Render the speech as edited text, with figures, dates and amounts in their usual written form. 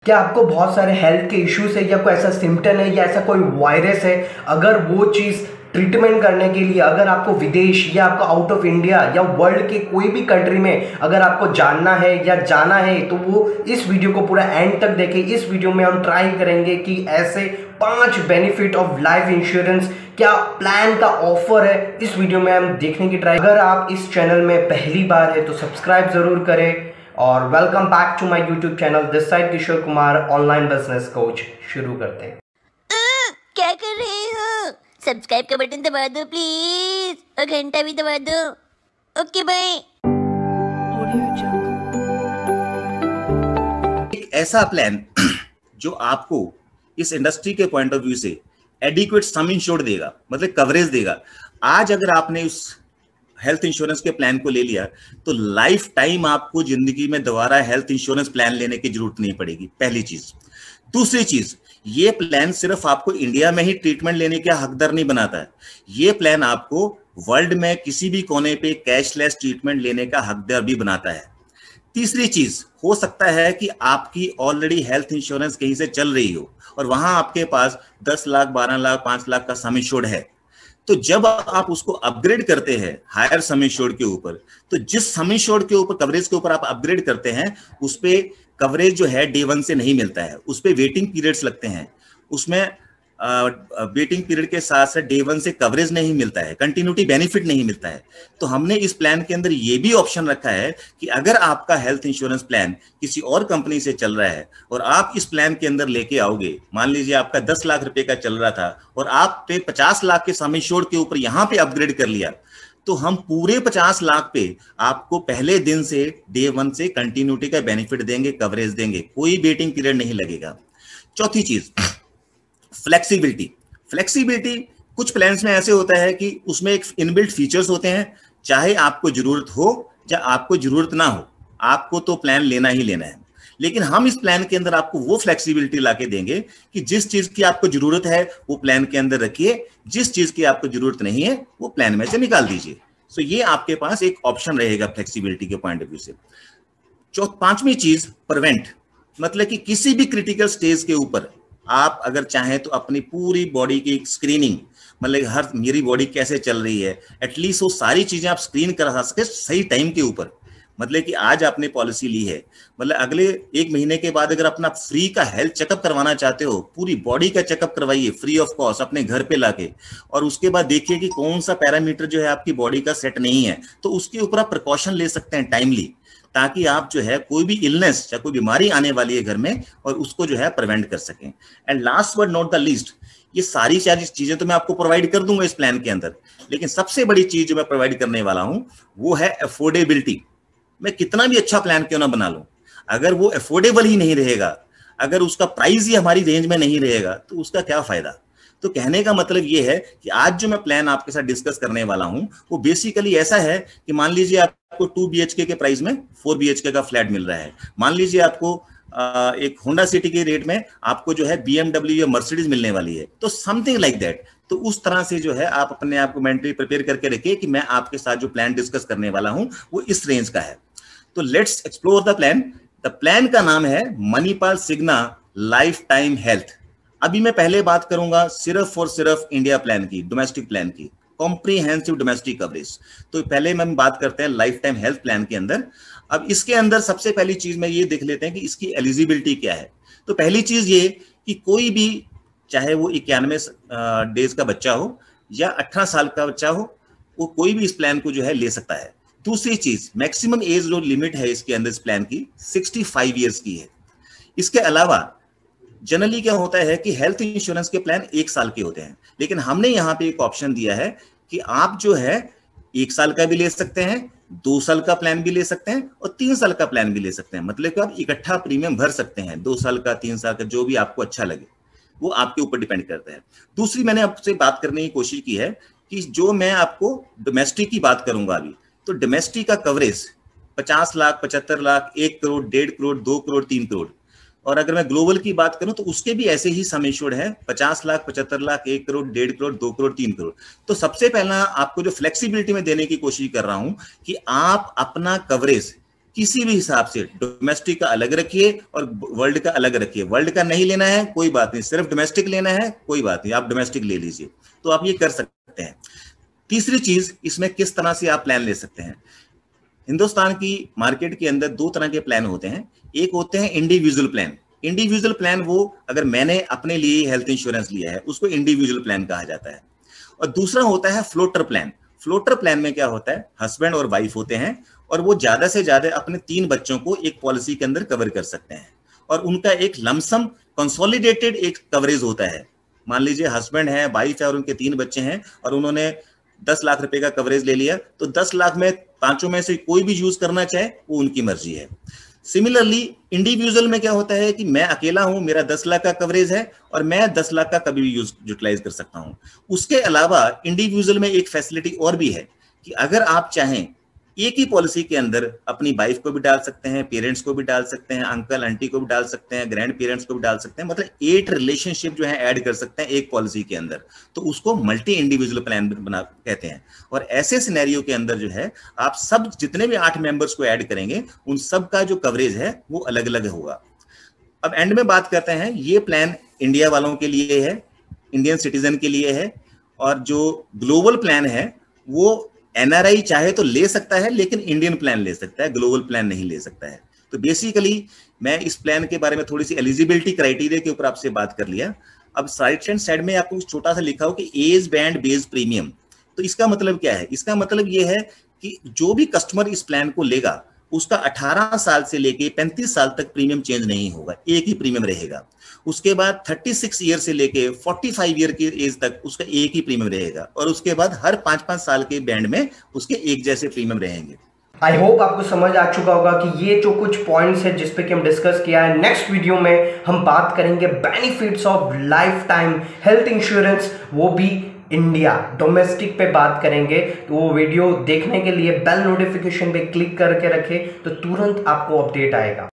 क्या आपको बहुत सारे हेल्थ के इश्यूज है या कोई ऐसा सिम्टम है या ऐसा कोई वायरस है, अगर वो चीज़ ट्रीटमेंट करने के लिए अगर आपको विदेश या आपको आउट ऑफ इंडिया या वर्ल्ड के कोई भी कंट्री में अगर आपको जानना है या जाना है, तो वो इस वीडियो को पूरा एंड तक देखें। इस वीडियो में हम ट्राई करेंगे कि ऐसे 5 बेनिफिट ऑफ लाइफ इंश्योरेंस क्या प्लान का ऑफर है, इस वीडियो में हम देखने की ट्राई। अगर आप इस चैनल में पहली बार है तो सब्सक्राइब जरूर करें और welcome back to my YouTube channel. This side Kishore Kumar, online business coach. शुरू करते हैं। क्या कर रहे हो? सब्सक्राइब का बटन दबा दो प्लीज और घंटा भी दबा दो। Okay bye. एक ऐसा प्लान जो आपको इस इंडस्ट्री के पॉइंट ऑफ व्यू से एडिक्वेट सम इंश्योर्ड देगा, मतलब कवरेज देगा। आज अगर आपने उस हेल्थ इंश्योरेंस के प्लान को ले लिया तो लाइफ टाइम आपको जिंदगी में दोबारा हेल्थ इंश्योरेंस प्लान लेने की जरूरत नहीं पड़ेगी, पहली चीज। दूसरी चीज, ये प्लान सिर्फ आपको इंडिया में ही ट्रीटमेंट लेने का हकदार नहीं बनाता है, ये प्लान आपको वर्ल्ड में किसी भी कोने पे कैशलेस ट्रीटमेंट लेने का हकदार भी बनाता है। तीसरी चीज, हो सकता है कि आपकी ऑलरेडी हेल्थ इंश्योरेंस कहीं से चल रही हो और वहां आपके पास 10 लाख, 12 लाख, 5 लाख का सम इंश्योर्ड है, तो जब आप उसको अपग्रेड करते हैं हायर सम इंश्योर्ड के ऊपर, तो जिस सम इंश्योर्ड के ऊपर कवरेज के ऊपर आप अपग्रेड करते हैं उस पे कवरेज जो है डे 1 से नहीं मिलता है, उस पे वेटिंग पीरियड्स लगते हैं, उसमें वेटिंग पीरियड के साथ साथ डे 1 से कवरेज नहीं मिलता है, कंटिन्यूटी बेनिफिट नहीं मिलता है। तो हमने इस प्लान के अंदर ये भी ऑप्शन रखा है कि अगर आपका हेल्थ इंश्योरेंस प्लान किसी और कंपनी से चल रहा है और आप इस प्लान के अंदर लेके आओगे, मान लीजिए आपका 10 लाख रुपए का चल रहा था और आप पे 50 लाख के सम इंश्योर्ड के ऊपर यहाँ पे अपग्रेड कर लिया, तो हम पूरे 50 लाख पे आपको पहले दिन से डे 1 से कंटिन्यूटी का बेनिफिट देंगे, कवरेज देंगे, कोई वेटिंग पीरियड नहीं लगेगा। चौथी चीज, फ्लेक्सिबिलिटी। फ्लेक्सिबिलिटी कुछ प्लान्स में ऐसे होता है कि उसमें एक इनबिल्ट फीचर्स होते हैं, चाहे आपको जरूरत हो या आपको जरूरत ना हो, आपको तो प्लान लेना ही लेना है। लेकिन हम इस प्लान के अंदर आपको वो फ्लेक्सिबिलिटी लाके देंगे कि जिस चीज की आपको जरूरत है वो प्लान के अंदर रखिए, जिस चीज की आपको जरूरत नहीं है वो प्लान में से निकाल दीजिए। सो ये आपके पास एक ऑप्शन रहेगा फ्लेक्सिबिलिटी के पॉइंट ऑफ व्यू से। पांचवी चीज, प्रिवेंट, मतलब कि किसी भी क्रिटिकल स्टेज के ऊपर आप अगर चाहें तो अपनी पूरी बॉडी की स्क्रीनिंग, मतलब हर मेरी बॉडी कैसे चल रही है, एटलीस्ट वो सारी चीजें आप स्क्रीन करा सके सही टाइम के ऊपर। मतलब कि आज आपने पॉलिसी ली है, मतलब अगले 1 महीने के बाद अगर अपना फ्री का हेल्थ चेकअप करवाना चाहते हो, पूरी बॉडी का चेकअप करवाइए फ्री ऑफ कॉस्ट अपने घर पे लाके, और उसके बाद देखिए कि कौन सा पैरामीटर जो है आपकी बॉडी का सेट नहीं है, तो उसके ऊपर आप प्रिकॉशन ले सकते हैं टाइमली, ताकि आप जो है कोई भी इलनेस या कोई बीमारी आने वाली है घर में और उसको जो है प्रिवेंट कर सकें। And last but not the least, ये सारी चीजें तो मैं आपको प्रोवाइड कर दूंगा इस प्लान के अंदर, लेकिन सबसे बड़ी चीज जो मैं प्रोवाइड करने वाला हूं वो है अफोर्डेबिलिटी। मैं कितना भी अच्छा प्लान क्यों ना बना लूं, अगर वो अफोर्डेबल ही नहीं रहेगा, अगर उसका प्राइस ही हमारी रेंज में नहीं रहेगा, तो उसका क्या फायदा। तो कहने का मतलब ये है कि आज जो मैं प्लान आपके साथ डिस्कस करने वाला हूं वो बेसिकली ऐसा है कि मान लीजिए आपको 2 BHK के प्राइस में 4 BHK का फ्लैट मिल रहा है, मान लीजिए आपको एक होंडा सिटी के रेट में आपको जो है BMW या मर्सिडीज मिलने वाली है, तो समथिंग लाइक दैट। तो उस तरह से जो है आप अपने आप को मेंटली प्रिपेयर करके रखिए कि मैं आपके साथ जो प्लान डिस्कस करने वाला हूं वो इस रेंज का है। तो let's explore the plan. The plan का नाम है मणिपाल सिग्ना लाइफ टाइम हेल्थ। अभी मैं पहले बात करूंगा सिर्फ और सिर्फ इंडिया प्लान की, डोमेस्टिक प्लान की, कॉम्प्रिहेंसिव डोमेस्टिक कवरेज। तो पहले हम बात करते हैं लाइफ टाइम हेल्थ प्लान के अंदर। अब इसके अंदर सबसे पहली चीज में ये देख लेते हैं कि इसकी एलिजिबिलिटी क्या है। तो पहली चीज ये कि कोई भी, चाहे वो 91 डेज का बच्चा हो या 18 साल का बच्चा हो, वो कोई भी इस प्लान को जो है ले सकता है। दूसरी चीज, मैक्सिमम एज जो लिमिट है इसके अंदर इस प्लान की 65 ईयर्स की है। इसके अलावा जनरली क्या होता है कि हेल्थ इंश्योरेंस के प्लान 1 साल के होते हैं, लेकिन हमने यहाँ पे एक ऑप्शन दिया है कि आप जो है 1 साल का भी ले सकते हैं, 2 साल का प्लान भी ले सकते हैं और 3 साल का प्लान भी ले सकते हैं। मतलब कि आप इकट्ठा प्रीमियम भर सकते हैं, 2 साल का, 3 साल का, जो भी आपको अच्छा लगे, वो आपके ऊपर डिपेंड करता है। दूसरी मैंने आपसे बात करने की कोशिश की है कि जो मैं आपको डोमेस्टिक की बात करूंगा अभी, तो डोमेस्टिक का कवरेज 50 लाख, 75 लाख, 1 करोड़, 1.5 करोड़, 2 करोड़, 3 करोड़। और अगर मैं ग्लोबल की बात करूं तो उसके भी ऐसे ही सम इंश्योर्ड है, 50 लाख, 75 लाख, 1 करोड़, 1.5 करोड़, 2 करोड़, 3 करोड़। तो सबसे पहला आपको जो फ्लेक्सिबिलिटी में देने की कोशिश कर रहा हूं कि आप अपना कवरेज किसी भी हिसाब से डोमेस्टिक का अलग रखिए और वर्ल्ड का अलग रखिए। वर्ल्ड का नहीं लेना है कोई बात नहीं, सिर्फ डोमेस्टिक लेना है कोई बात नहीं, आप डोमेस्टिक ले लीजिए, तो आप ये कर सकते हैं। तीसरी चीज, इसमें किस तरह से आप प्लान ले सकते हैं। हिंदुस्तान की मार्केट के अंदर दो तरह के प्लान होते हैं। एक होते हैं इंडिविजुअल प्लान। इंडिविजुअल प्लान वो अगर मैंने अपने लिए हेल्थ इंश्योरेंस लिया है उसको इंडिविजुअल प्लान कहा जाता है। और दूसरा होता है फ्लोटर प्लान। फ्लोटर प्लान में क्या होता है, हस्बैंड और वाइफ होते हैं और वो ज्यादा से ज्यादा अपने 3 बच्चों को एक पॉलिसी के अंदर कवर कर सकते हैं और उनका एक लमसम कंसोलिडेटेड एक कवरेज होता है। मान लीजिए हस्बैंड है, वाइफ है और उनके 3 बच्चे हैं और उन्होंने 10 लाख रुपए का कवरेज ले लिया, तो 10 लाख में 5 में से कोई भी यूज करना चाहे वो उनकी मर्जी है। सिमिलरली इंडिविजुअल में क्या होता है कि मैं अकेला हूं, मेरा 10 लाख का कवरेज है और मैं 10 लाख का कभी भी यूटिलाइज कर सकता हूं। उसके अलावा इंडिविजुअल में एक फैसिलिटी और भी है कि अगर आप चाहें एक ही पॉलिसी के अंदर अपनी वाइफ को भी डाल सकते हैं, पेरेंट्स को भी डाल सकते हैं, अंकल आंटी को भी डाल सकते हैं, ग्रैंड पेरेंट्स को भी डाल सकते हैं, मतलब 8 रिलेशनशिप जो है ऐड कर सकते हैं एक पॉलिसी के अंदर, तो उसको मल्टी इंडिविजुअल प्लान बना कहते हैं। और ऐसे सिनेरियो के अंदर जो है आप सब जितने भी 8 मेंबर्स को ऐड करेंगे उन सब का जो कवरेज है वो अलग अलग होगा। अब एंड में बात करते हैं, ये प्लान इंडिया वालों के लिए है, इंडियन सिटीजन के लिए है, और जो ग्लोबल प्लान है वो एनआरआई चाहे तो ले सकता है लेकिन इंडियन प्लान ले सकता है, ग्लोबल प्लान नहीं ले सकता है। तो बेसिकली मैं इस प्लान के बारे में थोड़ी सी एलिजिबिलिटी क्राइटेरिया के ऊपर आपसे बात कर लिया। अब राइट हैंड साइड में आपको छोटा सा लिखा हो कि एज बैंड बेस्ड प्रीमियम, तो इसका मतलब क्या है, इसका मतलब ये है कि जो भी कस्टमर इस प्लान को लेगा उसका 18 साल से लेके 35 साल तक प्रीमियम चेंज नहीं होगा, एक ही प्रीमियम रहेगा। उसके बाद 36 ईयर से लेके 45 ईयर की एज तक उसका एक ही प्रीमियम रहेगा और उसके बाद हर 5-5 साल के बैंड में उसके एक जैसे प्रीमियम रहेंगे। आई होप आपको समझ आ चुका होगा कि ये जो कुछ पॉइंट्स है जिस पे कि हम डिस्कस किया है। नेक्स्ट वीडियो में हम बात करेंगे benefits of life time health insurance, वो भी इंडिया डोमेस्टिक पे बात करेंगे। तो वो वीडियो देखने के लिए बेल नोटिफिकेशन पे क्लिक करके रखें तो तुरंत आपको अपडेट आएगा।